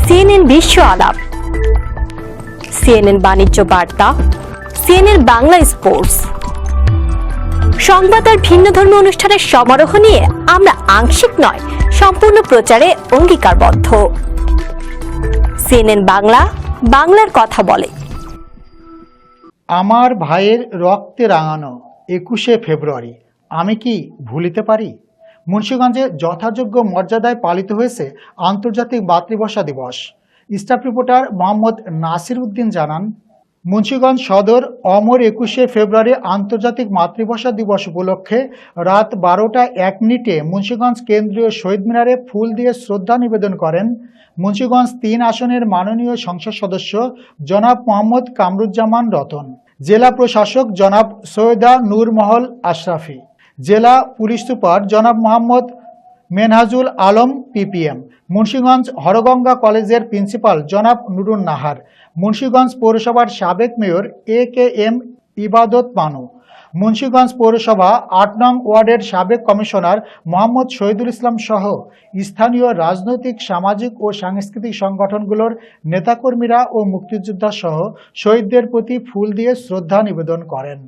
CNN বিশ্ব আলাপ, CNN বাণিজ্য বার্তা, সিএনএন বাংলা স্পোর্টস সংবাদ আর ভিন্ন ধর্মী অনুষ্ঠানের সমারোহ নিয়ে আমরা আংশিক নয় সম্পূর্ণ প্রচারে অঙ্গীকারবদ্ধ। সিএনএন বাংলা, বাংলার কথা বলে। আমার ভাইয়ের রক্তে রাঙানো 21শে ফেব্রুয়ারি আমি কি ভুলিতে পারি? মুন্সিগঞ্জে যথাযোগ্য মর্যাদায় পালিত হয়েছে আন্তর্জাতিক মাতৃভাষা দিবস। স্টাফ রিপোর্টার মোহাম্মদ নাসির উদ্দিন জানান, মুন্সিগঞ্জ সদর অমর 21শে ফেব্রুয়ারি আন্তর্জাতিক মাতৃভাষা দিবস উপলক্ষে রাত 12:01 মুন্সিগঞ্জ কেন্দ্রীয় শহীদ মিনারে ফুল দিয়ে শ্রদ্ধা নিবেদন করেন মুন্সিগঞ্জ 3 আসনের মাননীয় সংসদ সদস্য জনাব মোহাম্মদ কামরুজ্জামান রতন, জেলা প্রশাসক জনাব সৈয়দা নূরমহল আশরাফি, জেলা পুলিশ সুপার জনাব মোহাম্মদ মেনহাজুল আলম পিপিএম, মুন্সিগঞ্জ হরগঙ্গা কলেজের প্রিন্সিপাল জনাব নুরুন নাহার, মুন্সিগঞ্জ পৌরসভার সাবেক মেয়র AKM ইবাদত বানু, মুন্সিগঞ্জ পৌরসভা 8 নং ওয়ার্ডের সাবেক কমিশনার মোহাম্মদ শহীদুল ইসলাম সহ স্থানীয় রাজনৈতিক, সামাজিক ও সাংস্কৃতিক সংগঠনগুলোর নেতাকর্মীরা ও মুক্তিযোদ্ধা সহ শহীদদের প্রতি ফুল দিয়ে শ্রদ্ধা নিবেদন করেন।